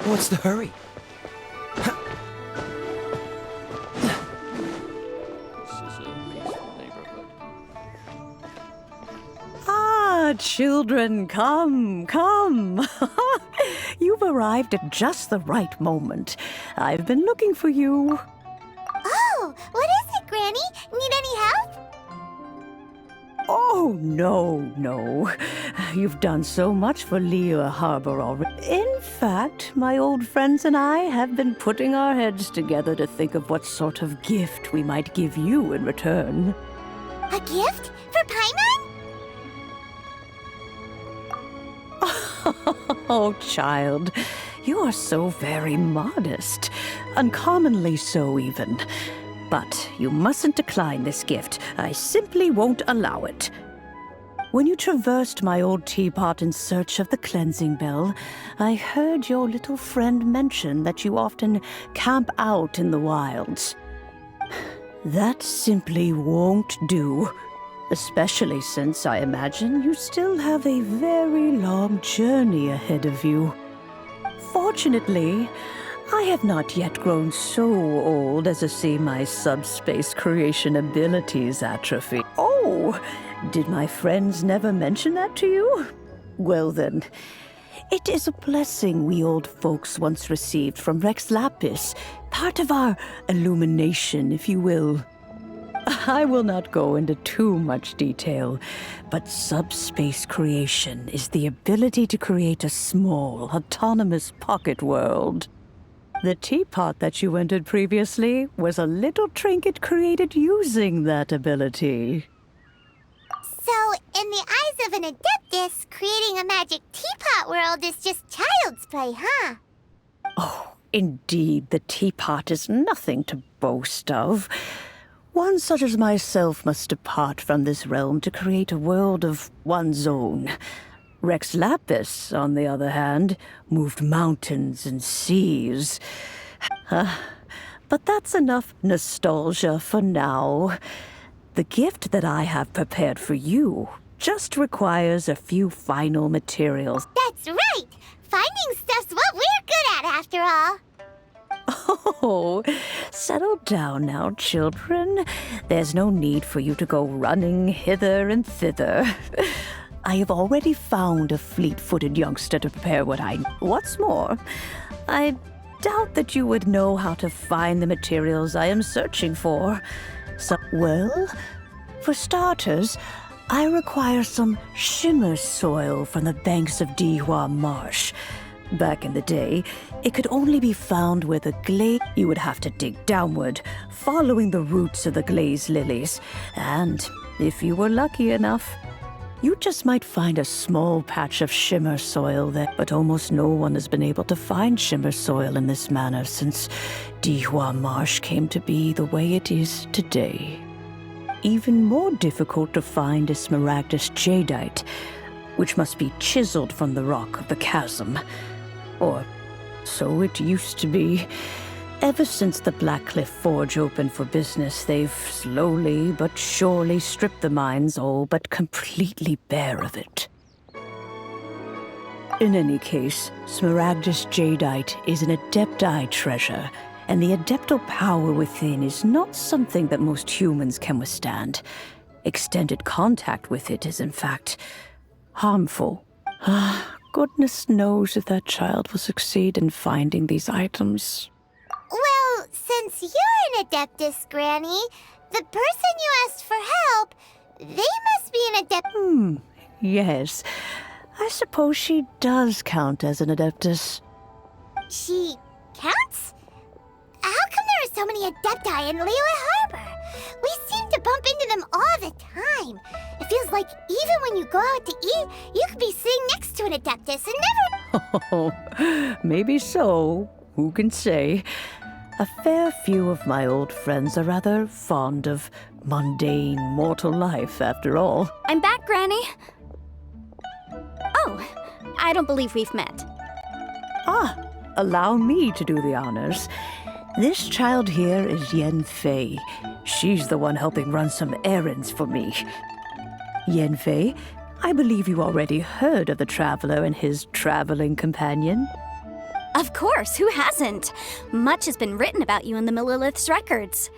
What's the hurry? Children, come, come. You've arrived at just the right moment. I've been looking for you. Oh, what is it, Granny? Need any help? Oh, no. You've done so much for Liyue Harbor already. In fact, my old friends and I have been putting our heads together to think of what sort of gift we might give you in return. A gift? For Paimon? Oh, child, you are so very modest. Uncommonly so, even. But you mustn't decline this gift. I simply won't allow it. When you traversed my old teapot in search of the cleansing bell, I heard your little friend mention that you often camp out in the wilds. That simply won't do. Especially since I imagine you still have a very long journey ahead of you. Fortunately, I have not yet grown so old as to see my subspace creation abilities atrophy. Oh, did my friends never mention that to you? Well then, it is a blessing we old folks once received from Rex Lapis, part of our illumination, if you will. I will not go into too much detail, but subspace creation is the ability to create a small, autonomous pocket world. The teapot that you entered previously was a little trinket created using that ability. So, in the eyes of an Adeptus, creating a magic teapot world is just child's play, huh? Oh, indeed, the teapot is nothing to boast of. One such as myself must depart from this realm to create a world of one's own. Rex Lapis, on the other hand, moved mountains and seas. But that's enough nostalgia for now. The gift that I have prepared for you just requires a few final materials. That's right! Finding stuff's what we're good at, after all. Oh, settle down now, children. There's no need for you to go running hither and thither. I have already found a fleet-footed youngster to prepare what I need. What's more, I doubt that you would know how to find the materials I am searching for. So, well, for starters, I require some shimmer soil from the banks of Dihua Marsh. Back in the day, it could only be found where the glaze... You would have to dig downward, following the roots of the glaze lilies. And if you were lucky enough, you just might find a small patch of shimmer soil there. But almost no one has been able to find shimmer soil in this manner since Dihua Marsh came to be the way it is today. Even more difficult to find is smaragdus jadeite, which must be chiseled from the rock of the chasm. Or so it used to be. Ever since the Blackcliff Forge opened for business, they've slowly but surely stripped the mines all but completely bare of it. In any case, smaragdus jadeite is an Adepti treasure, and the Adeptal power within is not something that most humans can withstand. Extended contact with it is, in fact, harmful. Goodness knows if that child will succeed in finding these items. Well, since you're an Adeptus, Granny, the person you asked for help, they must be an Adeptus. Yes. I suppose she does count as an Adeptus. She counts? How come there are so many Adepti in Liyue Harbor? We seem to bump into them all the time. It feels like even when you go out to eat, you could be sitting next to an Adeptus and never... Oh, maybe so. Who can say? A fair few of my old friends are rather fond of mundane mortal life, after all. I'm back, Granny. Oh, I don't believe we've met. Ah, allow me to do the honors. This child here is YANFEI. She's the one helping run some errands for me. YANFEI, I believe you already heard of the traveler and his traveling companion. Of course, who hasn't? Much has been written about you in the Millilith's records.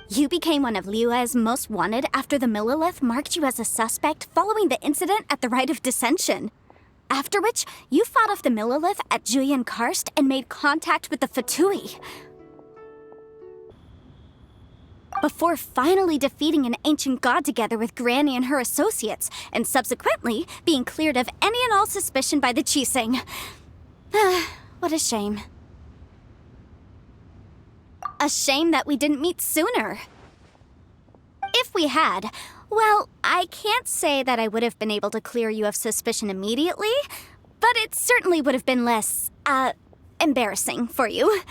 You became one of Liyue's most wanted after the Millilith marked you as a suspect following the incident at the Rite of Dissension. After which, you fought off the Millilith at Julian Karst and made contact with the Fatui. Before finally defeating an ancient god together with Granny and her associates, and subsequently being cleared of any and all suspicion by the Chiseng. What a shame. A shame that we didn't meet sooner. If we had, well, I can't say that I would have been able to clear you of suspicion immediately, but it certainly would have been less, embarrassing for you.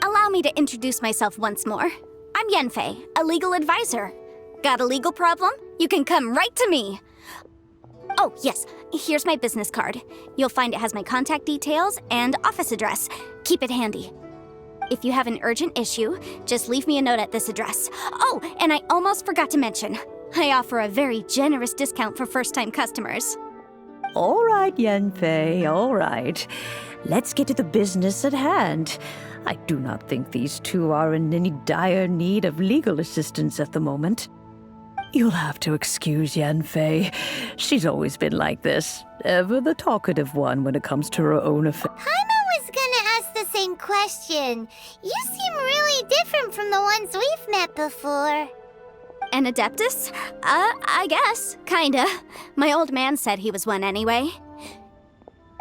Allow me to introduce myself once more. I'm YANFEI, a legal advisor. Got a legal problem? You can come right to me. Oh, yes, here's my business card. You'll find it has my contact details and office address. Keep it handy. If you have an urgent issue, just leave me a note at this address. Oh, and I almost forgot to mention, I offer a very generous discount for first-time customers. All right, YANFEI, all right. Let's get to the business at hand. I do not think these two are in any dire need of legal assistance at the moment. You'll have to excuse YANFEI. She's always been like this, ever the talkative one when it comes to her own affairs. Paimon was gonna ask the same question. You seem really different from the ones we've met before. An Adeptus? I guess, kinda. My old man said he was one anyway.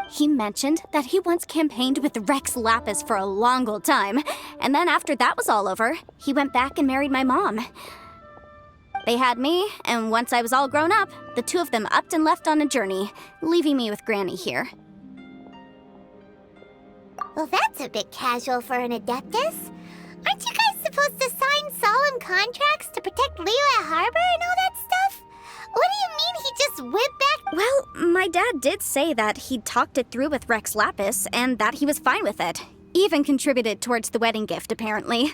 He mentioned that he once campaigned with Rex Lapis for a long old time, and then after that was all over, he went back and married my mom. They had me, and once I was all grown up, the two of them upped and left on a journey, leaving me with Granny here. Well, that's a bit casual for an Adeptus. Aren't you guys supposed to sign solemn contracts to protect Liyue Harbor and all that stuff? What do you mean he just went back? Well, my dad did say that he'd talked it through with Rex Lapis, and that he was fine with it. Even contributed towards the wedding gift, apparently.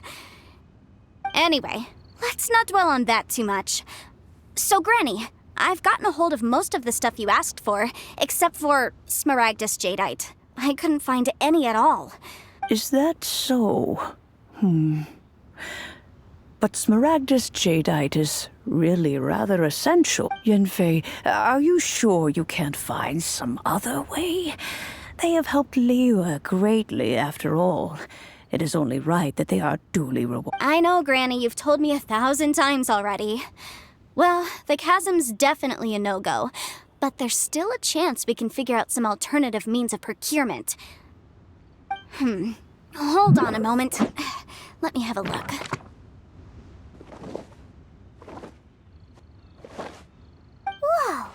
Anyway, let's not dwell on that too much. So, Granny, I've gotten a hold of most of the stuff you asked for, except for Smaragdus Jadeite. I couldn't find any at all. Is that so? But Smaragdus Jadeite is really rather essential. YANFEI, are you sure you can't find some other way? They have helped Liyue greatly, after all. It is only right that they are duly rewarded. I know, Granny, you've told me 1,000 times already. Well, the chasm's definitely a no-go, but there's still a chance we can figure out some alternative means of procurement. Hold on a moment. Let me have a look. Whoa,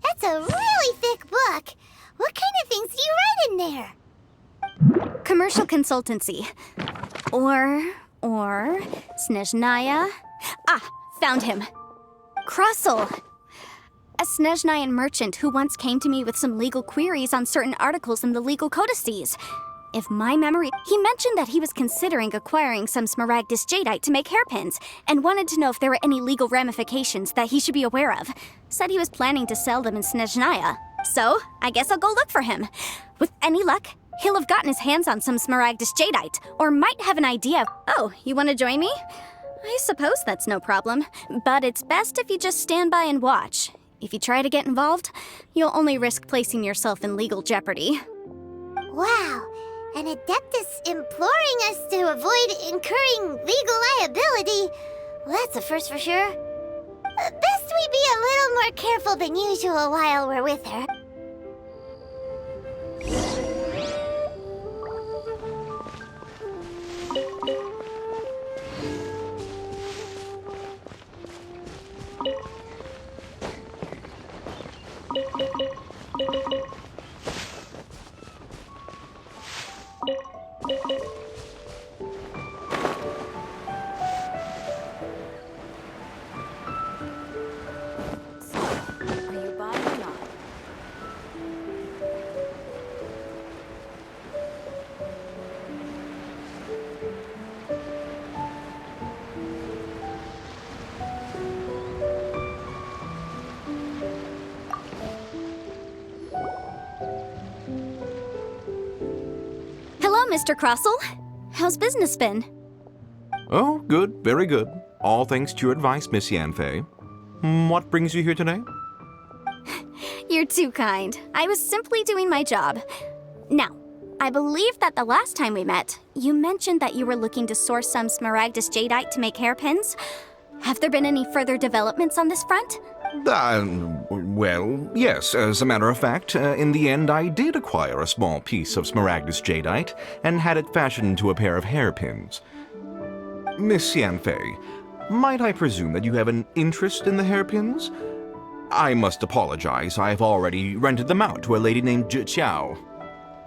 that's a really thick book. What kind of things do you write in there? Commercial consultancy. Or Snezhnaya. Ah, found him. KROSL. A Snezhnayan merchant who once came to me with some legal queries on certain articles in the legal codices. If my memory... He mentioned that he was considering acquiring some Smaragdus Jadeite to make hairpins, and wanted to know if there were any legal ramifications that he should be aware of. Said he was planning to sell them in Snezhnaya. So, I guess I'll go look for him. With any luck, he'll have gotten his hands on some Smaragdus Jadeite, or might have an idea. Oh, you want to join me? I suppose that's no problem, but it's best if you just stand by and watch. If you try to get involved, you'll only risk placing yourself in legal jeopardy. Wow, an Adeptus imploring us to avoid incurring legal liability. Well, that's a first for sure. Best we be a little more careful than usual while we're with her. Mr. KROSL. How's business been? Oh, good, very good. All thanks to your advice, Miss YANFEI. What brings you here today? You're too kind. I was simply doing my job. Now, I believe that the last time we met, you mentioned that you were looking to source some smaragdus jadeite to make hairpins. Have there been any further developments on this front? Well, yes. As a matter of fact, in the end, I did acquire a small piece of smaragdus jadeite and had it fashioned into a pair of hairpins. Miss YANFEI, might I presume that you have an interest in the hairpins? I must apologize. I've already rented them out to a lady named Chiao.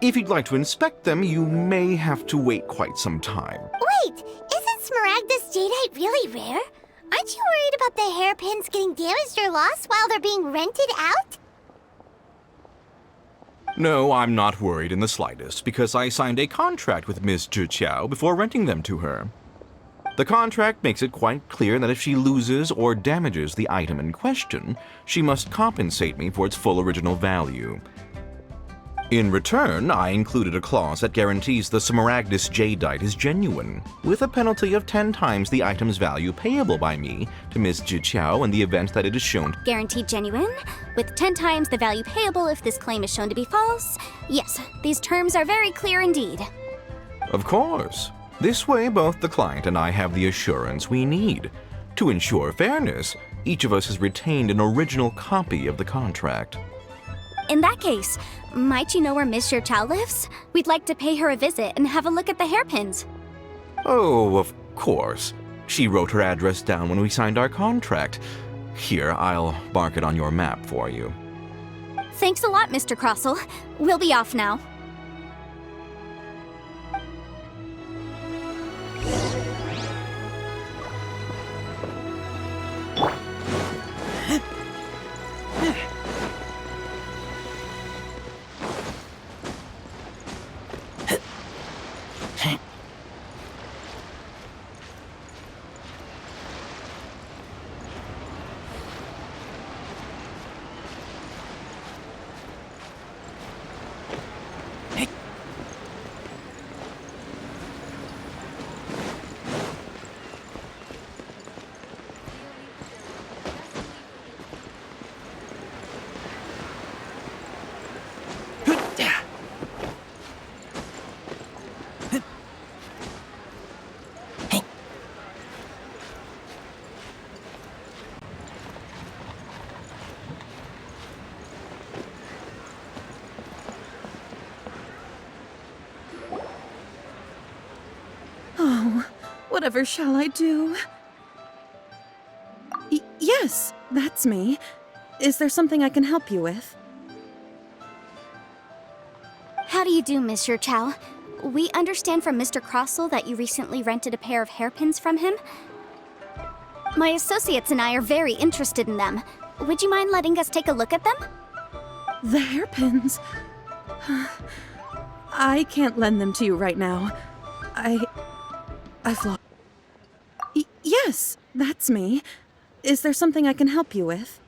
If you'd like to inspect them, you may have to wait quite some time. Wait, isn't smaragdus jadeite really rare? Aren't you worried about the hairpins getting damaged or lost while they're being rented out? No, I'm not worried in the slightest, because I signed a contract with Ms. Chiao before renting them to her. The contract makes it quite clear that if she loses or damages the item in question, she must compensate me for its full original value. In return, I included a clause that guarantees the smaragdus jadeite is genuine, with a penalty of 10 times the item's value payable by me to Ms. Chiao in the event that it is shown Guaranteed genuine, with 10 times the value payable if this claim is shown to be false. Yes, these terms are very clear indeed. Of course. This way, both the client and I have the assurance we need. To ensure fairness, each of us has retained an original copy of the contract. In that case, might you know where Miss Chiao lives? We'd like to pay her a visit and have a look at the hairpins. Oh, of course. She wrote her address down when we signed our contract. Here, I'll mark it on your map for you. Thanks a lot, Mr. KROSL. We'll be off now. Whatever shall I do? Yes, that's me. Is there something I can help you with? How do you do, Miss Chiao? We understand from Mr. KROSL that you recently rented a pair of hairpins from him. My associates and I are very interested in them. Would you mind letting us take a look at them? The hairpins? I can't lend them to you right now. I've lost... Yes, that's me. Is there something I can help you with?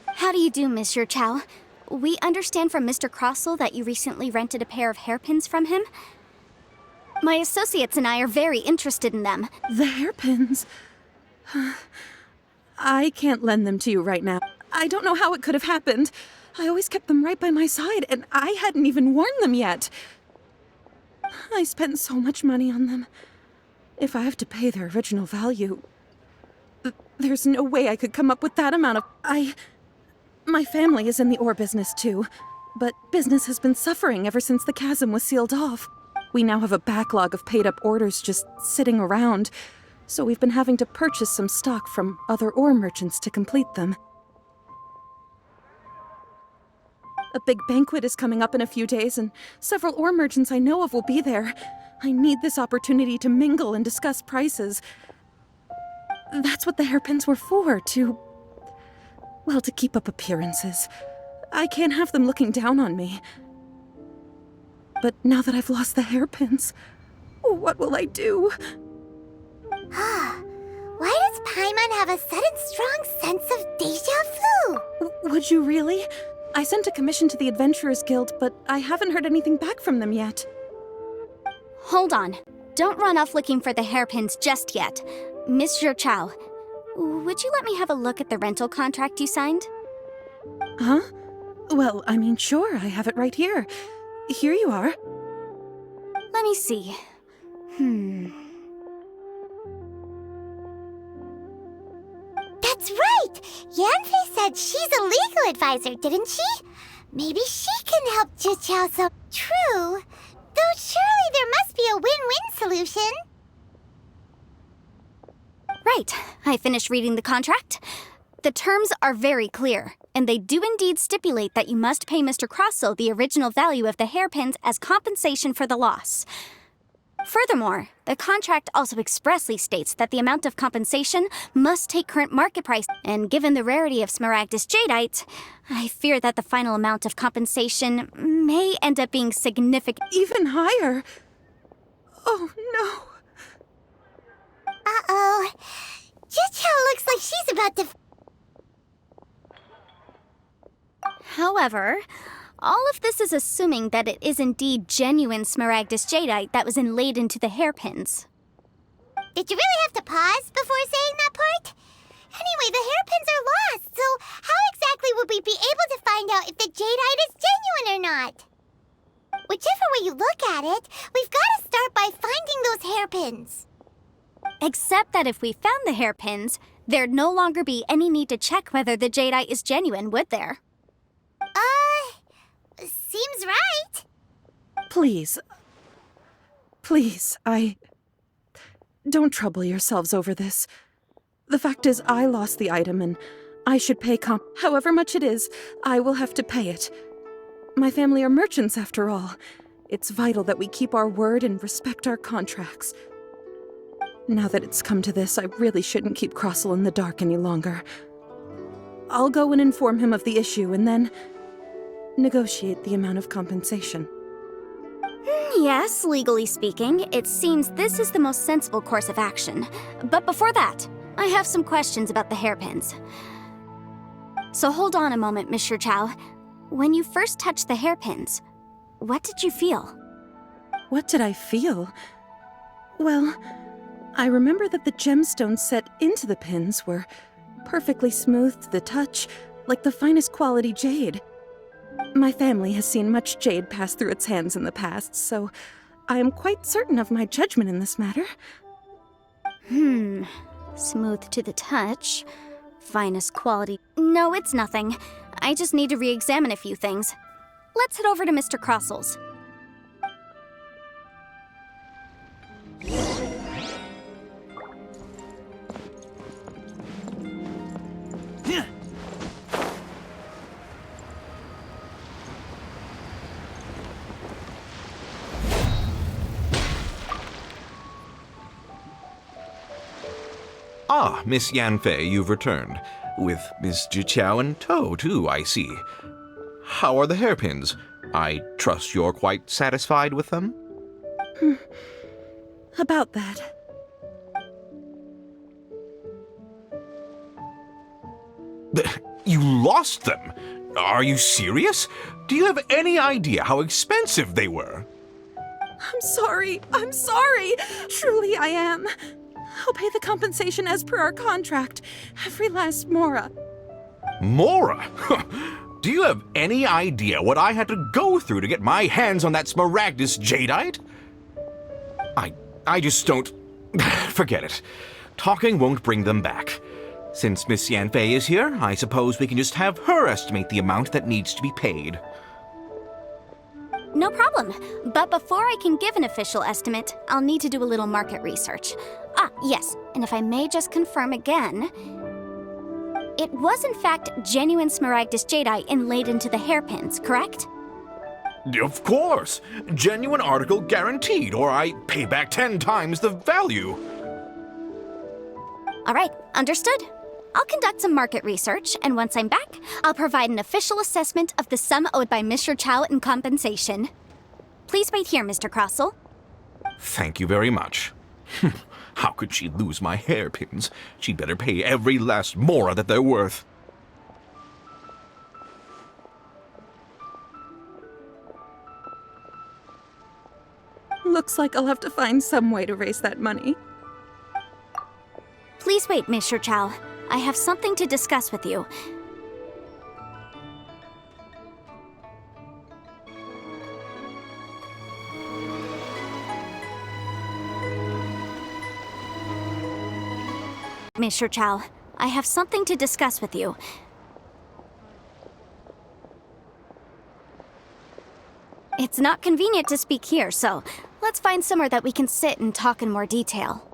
How do you do, Miss Chiao? We understand from Mr. KROSL that you recently rented a pair of hairpins from him. My associates and I are very interested in them. The hairpins? I can't lend them to you right now. I don't know how it could have happened. I always kept them right by my side, and I hadn't even worn them yet. I spent so much money on them. If I have to pay their original value, there's no way I could come up with that amount of... My family is in the ore business too, but business has been suffering ever since the chasm was sealed off. We now have a backlog of paid-up orders just sitting around, so we've been having to purchase some stock from other ore merchants to complete them. A big banquet is coming up in a few days, and several ore merchants I know of will be there. I need this opportunity to mingle and discuss prices. That's what the hairpins were for, to keep up appearances. I can't have them looking down on me. But now that I've lost the hairpins, what will I do? Why does Paimon have a sudden strong sense of déjà vu? Would you really? I sent a commission to the Adventurers Guild, but I haven't heard anything back from them yet. Hold on. Don't run off looking for the hairpins just yet. Miss Chow, would you let me have a look at the rental contract you signed? Huh? Well, I mean, sure, I have it right here. Here you are. Let me see. That's right! Yanfei said she's a legal advisor, didn't she? Maybe she can help Zhiqiao some... True. Though surely there must be a win-win solution. Right. I finished reading the contract. The terms are very clear, and they do indeed stipulate that you must pay Mr. KROSL the original value of the hairpins as compensation for the loss. Furthermore, the contract also expressly states that the amount of compensation must take current market price, and given the rarity of Smaragdus jadeite, I fear that the final amount of compensation may end up being significant. Even higher. Oh, no. Uh-oh. Zhiqiao looks like she's about to... However, all of this is assuming that it is indeed genuine Smaragdus jadeite that was inlaid into the hairpins. Did you really have to pause before saying that part? Anyway, the hairpins are lost, so how exactly would we be able to find out if the jadeite is genuine or not? Whichever way you look at it, we've got to start by finding those hairpins. Except that if we found the hairpins, there'd no longer be any need to check whether the jadeite is genuine, would there? Seems right. Please. Please, Don't trouble yourselves over this. The fact is, I lost the item and I should pay however much it is, I will have to pay it. My family are merchants after all. It's vital that we keep our word and respect our contracts. Now that it's come to this, I really shouldn't keep KROSL in the dark any longer. I'll go and inform him of the issue and then negotiate the amount of compensation. Yes, legally speaking, it seems this is the most sensible course of action. But before that, I have some questions about the hairpins. So hold on a moment, Mr. Chow. When you first touched the hairpins, what did you feel? What did I feel? Well, I remember that the gemstones set into the pins were perfectly smooth to the touch, like the finest quality jade. My family has seen much jade pass through its hands in the past, so I am quite certain of my judgment in this matter. Smooth to the touch. Finest quality. No, it's nothing. I just need to re-examine a few things. Let's head over to Mr. KROSL's. Ah, Miss Yanfei, you've returned. With Miss Zhiqiao in tow, too, I see. How are the hairpins? I trust you're quite satisfied with them? About that. You lost them? Are you serious? Do you have any idea how expensive they were? I'm sorry. Truly I am. I'll pay the compensation as per our contract. Every last mora. Mora? Do you have any idea what I had to go through to get my hands on that Smaragdus jadeite? I just don't... Forget it. Talking won't bring them back. Since Miss Yanfei is here, I suppose we can just have her estimate the amount that needs to be paid. No problem. But before I can give an official estimate, I'll need to do a little market research. Yes, and if I may just confirm again, it was in fact genuine Smaragdus jadeite inlaid into the hairpins, correct? Of course! Genuine article guaranteed, or I pay back 10 times the value. All right, understood. I'll conduct some market research, and once I'm back, I'll provide an official assessment of the sum owed by Mr. Chow in compensation. Please wait here, Mr. KROSL. Thank you very much. How could she lose my hairpins? She'd better pay every last mora that they're worth. Looks Looks like I'll have to find some way to raise that money. Please wait, Mr. Chow. I have something to discuss with you. Mr. Chow, I have something to discuss with you. It's not convenient to speak here, so let's find somewhere that we can sit and talk in more detail.